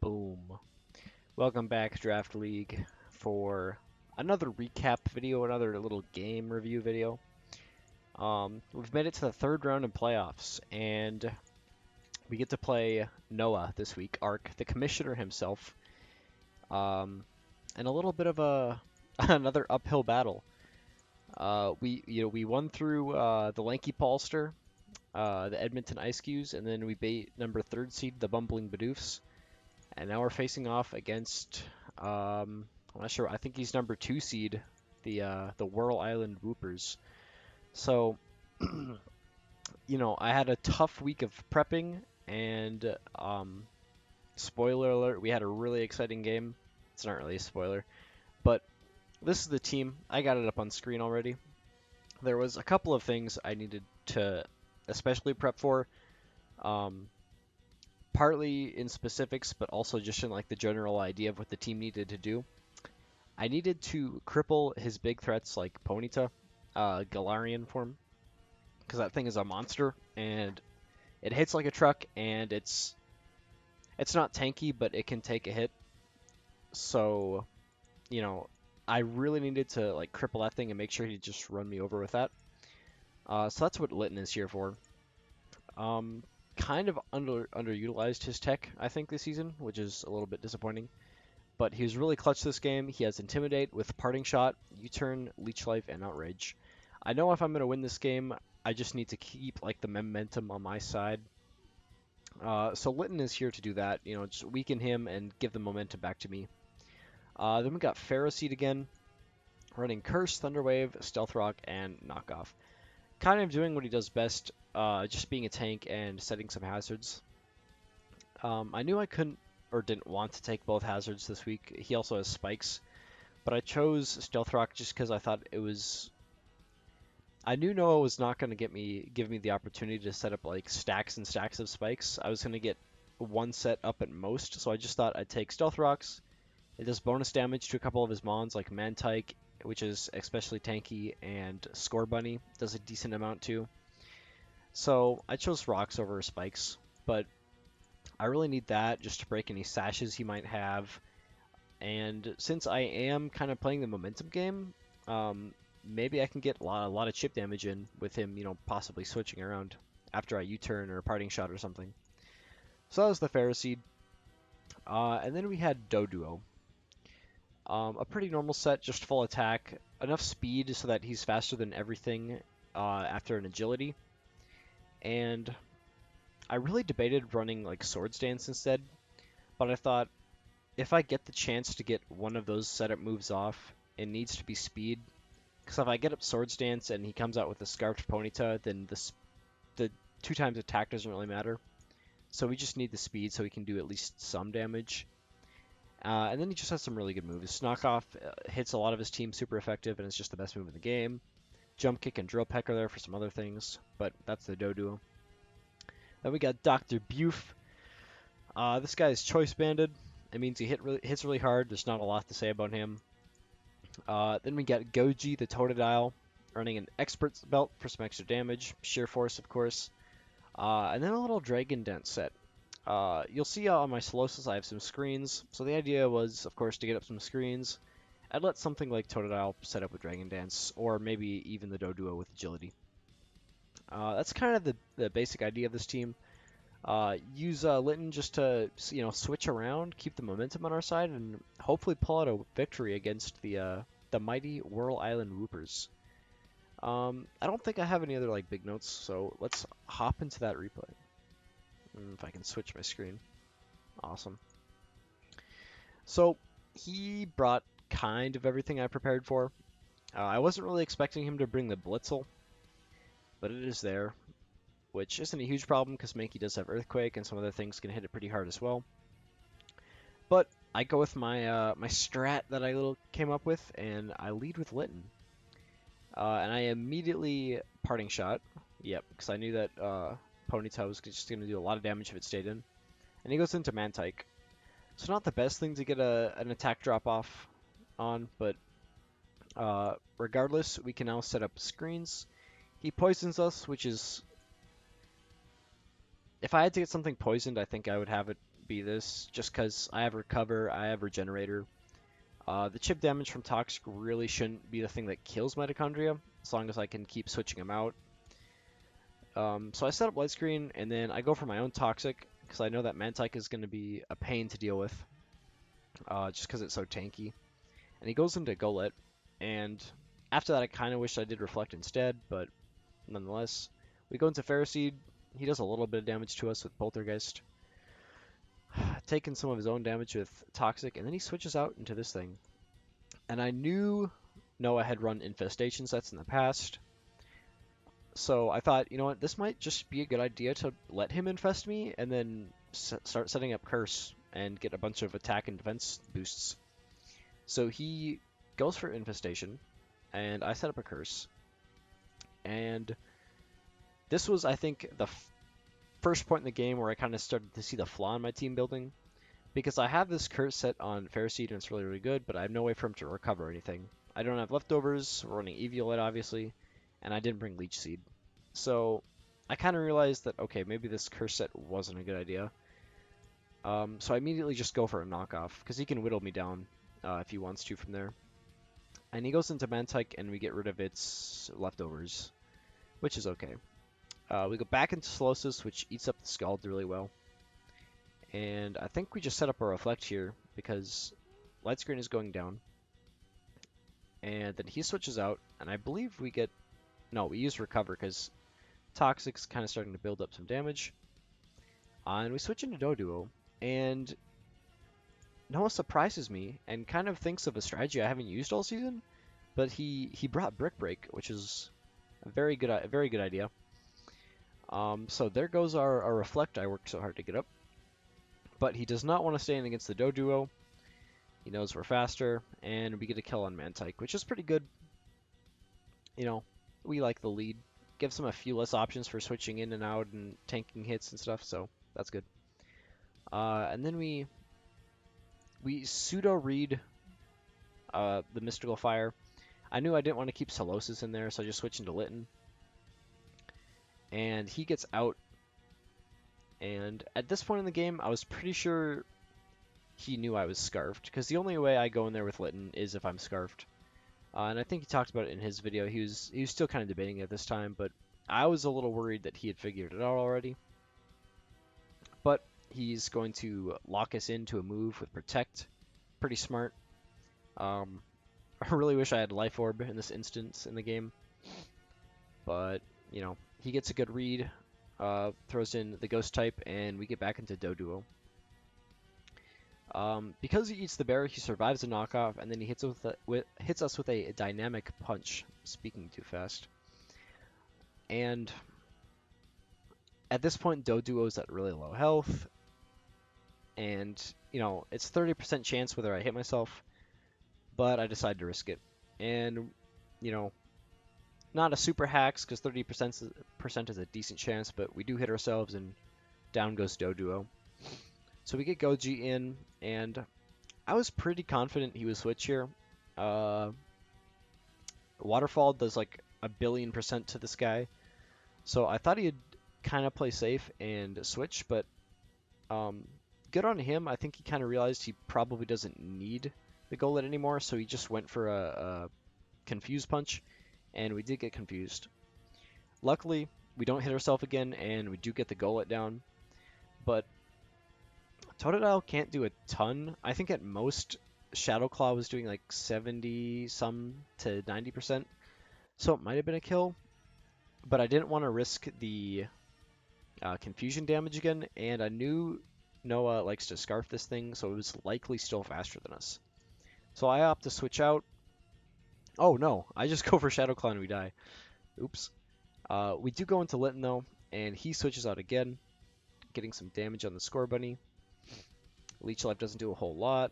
Boom. Welcome back, Draft League, for another recap video, another little game review video. We've made it to the third round in playoffs, and we get to play Noah this week, Ark, the commissioner himself, and a little bit of a another uphill battle. We won through the Lanky Polster, the Edmonton Ice Cues, and then we bait number third seed, the Bumbling Bidoofs. And now we're facing off against, I'm not sure, I think he's number 2 seed, the Whirl Island Woopers. So, I had a tough week of prepping, and spoiler alert, we had a really exciting game. It's not really a spoiler, but this is the team. I got it up on screen already. There was a couple of things I needed to especially prep for. Partly in specifics, but also just in like the general idea of what the team needed to do. I needed to cripple his big threats like Ponyta, Galarian form, because that thing is a monster and it hits like a truck, and it's not tanky, but it can take a hit. So, I really needed to like cripple that thing and make sure he'd just run me over with that. So that's what Litten is here for. Kind of underutilized his tech, I think, this season, which is a little bit disappointing. But he was really clutch this game. He has Intimidate with Parting Shot, U-Turn, Leech Life, and Outrage. I know if I'm going to win this game, I just need to keep like the momentum on my side. So Litten is here to do that, just weaken him and give the momentum back to me. Then we got Ferroseed again, running Curse, Thunderwave, Stealth Rock, and Knockoff. Kind of doing what he does best, just being a tank and setting some hazards. I knew I couldn't or didn't want to take both hazards this week. He also has spikes, but I chose Stealth Rock just because I thought it was. I knew Noah was not going to give me the opportunity to set up like stacks and stacks of spikes. I was going to get one set up at most, so I just thought I'd take Stealth Rocks. It does bonus damage to a couple of his mons like Mantike, which is especially tanky, and Score Bunny does a decent amount too. So I chose rocks over spikes, but I really need that just to break any sashes he might have. And since I am kind of playing the momentum game, maybe I can get a lot of chip damage in with him, possibly switching around after I U-turn or a Parting Shot or something. So that was the Ferroseed. And then we had Doduo. A pretty normal set, just full attack, enough speed so that he's faster than everything after an agility. And I really debated running like Swords Dance instead, but I thought if I get the chance to get one of those setup moves off, it needs to be speed. Because if I get up Swords Dance and he comes out with a Scarfed Ponyta, then the 2 times attack doesn't really matter. So we just need the speed so he can do at least some damage. And then he just has some really good moves. Knockoff hits a lot of his team super effective, and it's just the best move in the game. Jump Kick and Drill Peck are there for some other things, but that's the Doduo. Then we got Dr. Buf. This guy is Choice Banded. It means he hits really hard. There's not a lot to say about him. Then we got Goji, the Totodile, running an Expert's Belt for some extra damage. Sheer Force, of course. And then a little Dragon Dance set. You'll see on my Solosis I have some screens. So the idea was, of course, to get up some screens. I'd let something like Totodile set up with Dragon Dance, or maybe even the Doduo with Agility. That's kind of the basic idea of this team. Use Litten just to switch around, keep the momentum on our side, and hopefully pull out a victory against the mighty Whirl Island Woopers. I don't think I have any other like big notes, so let's hop into that replay. If I can switch my screen. Awesome. So he brought kind of everything I prepared for. I wasn't really expecting him to bring the Blitzel, but it is there, which isn't a huge problem because Mankey does have Earthquake and some other things can hit it pretty hard as well. But I go with my my strat that I came up with, and I lead with Litten. And I immediately Parting Shot. Yep, because I knew that Ponyta was just going to do a lot of damage if it stayed in. And he goes into Mantike. So not the best thing to get an attack drop off on, but regardless, we can now set up screens. He poisons us, which is... If I had to get something poisoned, I think I would have it be this, just because I have Recover, I have Regenerator. The chip damage from Toxic really shouldn't be the thing that kills Mitochondria, as long as I can keep switching them out. So I set up Light Screen, and then I go for my own Toxic, because I know that Mantike is going to be a pain to deal with, just because it's so tanky. And he goes into Golett, and after that I kind of wish I did Reflect instead, but nonetheless. We go into Ferroseed. He does a little bit of damage to us with Poltergeist, taking some of his own damage with Toxic, and then he switches out into this thing. And I knew Noah had run Infestation sets in the past, so I thought, you know what, this might just be a good idea to let him infest me, and then start setting up Curse and get a bunch of attack and defense boosts. So he goes for Infestation, and I set up a Curse. And this was, I think, the first point in the game where I kind of started to see the flaw in my team building. Because I have this Curse set on Ferroseed and it's really, really good, but I have no way for him to recover anything. I don't have leftovers, we're running Eviolite obviously, and I didn't bring Leech Seed. So I kind of realized that, okay, maybe this Curse set wasn't a good idea. So I immediately just go for a knockoff, because he can whittle me down if he wants to from there. And he goes into Mantike and we get rid of its leftovers, which is okay. We go back into Solosis, which eats up the Scald really well. And I think we just set up a Reflect here because Light Screen is going down. And then he switches out, and I believe we get... No, we use Recover because Toxic's kind of starting to build up some damage. And we switch into Doduo, and Noah surprises me and kind of thinks of a strategy I haven't used all season, but he brought Brick Break, which is a very good idea. So there goes our Reflect I worked so hard to get up. But he does not want to stand against the Doduo. He knows we're faster, and we get a kill on Mantike, which is pretty good. You know, we like the lead. Gives him a few less options for switching in and out and tanking hits and stuff, so that's good. And then we pseudo-read the Mystical Fire. I knew I didn't want to keep Solosis in there, so I just switched into Litten. And he gets out. And at this point in the game, I was pretty sure he knew I was Scarfed, because the only way I go in there with Litten is if I'm Scarfed. And I think he talked about it in his video. He was still kind of debating it this time, but I was a little worried that he had figured it out already. But he's going to lock us into a move with Protect. Pretty smart. I really wish I had Life Orb in this instance in the game. But, you know, he gets a good read, throws in the Ghost type, and we get back into Doduo. Because he eats the bear, he survives a knockoff, and then he hits us with a dynamic punch. Speaking too fast. And at this point, Doduo's at really low health, and you know it's 30% chance whether I hit myself, but I decide to risk it. And you know, not a super hacks because 30% is a decent chance, but we do hit ourselves, and down goes Doduo. So we get Goji in, and I was pretty confident he would switch here. Waterfall does like 1,000,000,000% to this guy, so I thought he'd kind of play safe and switch, but good on him. I think he kind of realized he probably doesn't need the Golett anymore, so he just went for a Confuse Punch, and we did get confused. Luckily, we don't hit ourselves again, and we do get the Golett down, but Totodile can't do a ton. I think at most Shadow Claw was doing like 70-some to 90%, so it might have been a kill, but I didn't want to risk the confusion damage again, and I knew Noah likes to Scarf this thing, so it was likely still faster than us. So I opt to switch out. Oh no, I just go for Shadow Claw and we die. Oops. We do go into Litten though, and he switches out again, getting some damage on the Score Bunny. Leech Life doesn't do a whole lot.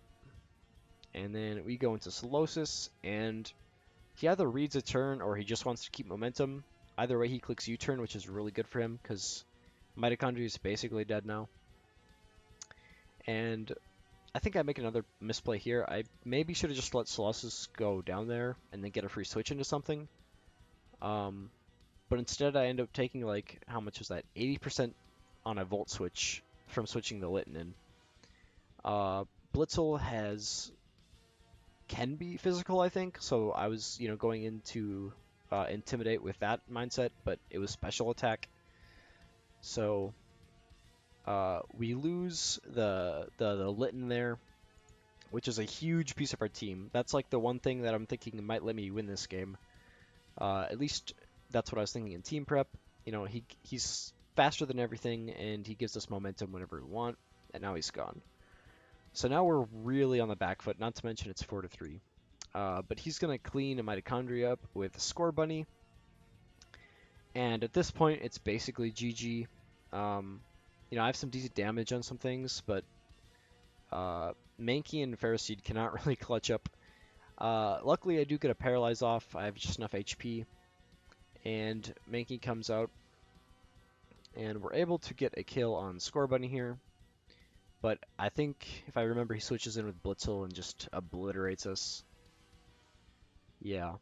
And then we go into Solosis, and he either reads a turn or he just wants to keep momentum. Either way, he clicks U-turn, which is really good for him because Mitochondria is basically dead now. And I think I make another misplay here. I maybe should have just let Solosis go down there and then get a free switch into something. But instead I end up taking like, how much was that? 80% on a Volt switch from switching the Litten in. Blitzel can be physical, I think. So I was, going into intimidate with that mindset, but it was special attack. So we lose the Litten there, which is a huge piece of our team. That's like the one thing that I'm thinking might let me win this game. At least that's what I was thinking in team prep. He's faster than everything, and he gives us momentum whenever we want. And now he's gone. So now we're really on the back foot. Not to mention it's 4-3. But he's gonna clean a mitochondria up with Score Bunny, and at this point it's basically GG. I have some decent damage on some things, but Mankey and Ferroseed cannot really clutch up. Luckily, I do get a paralyze off. I have just enough HP, and Mankey comes out, and we're able to get a kill on Score Bunny here. But I think, if I remember, he switches in with Blitzel and just obliterates us. Yeah.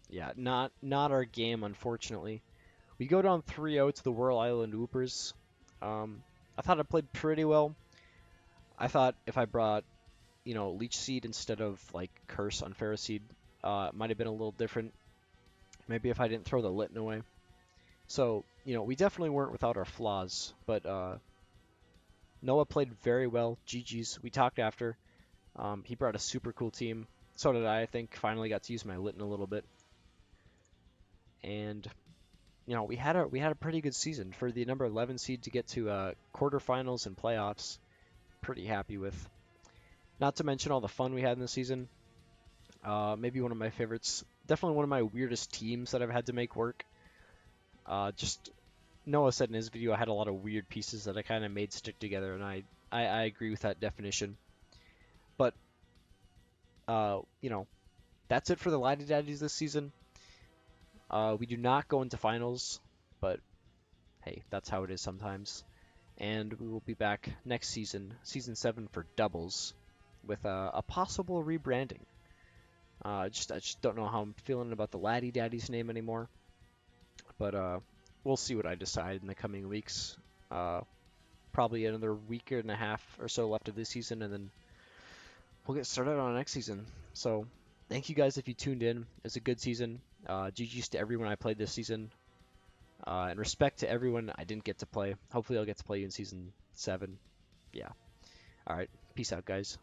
Yeah, not our game, unfortunately. We go down 3-0 to the Whirl Island Woopers. I thought I played pretty well. I thought if I brought, Leech Seed instead of, like, Curse on Ferroseed, it might have been a little different. Maybe if I didn't throw the Litten away. So, we definitely weren't without our flaws, but Noah played very well. GG's. We talked after. He brought a super cool team. So did I think. Finally got to use my Litten a little bit. And we had a pretty good season for the number 11 seed to get to quarterfinals and playoffs. Pretty happy with. Not to mention all the fun we had in the season. Maybe one of my favorites. Definitely one of my weirdest teams that I've had to make work. Just Noah said in his video I had a lot of weird pieces that I kind of made stick together, and I agree with that definition. But that's it for the Latty Daddies this season. We do not go into finals, but hey, that's how it is sometimes. And we will be back next season, season 7 for doubles, with a possible rebranding. I just don't know how I'm feeling about the Latty Daddies name anymore, but we'll see what I decide in the coming weeks. Probably another week and a half or so left of this season, and then we'll get started on next season. So thank you guys if you tuned in. It's a good season. GG's to everyone I played this season. And respect to everyone I didn't get to play. Hopefully I'll get to play you in season 7. Yeah. Alright. Peace out, guys.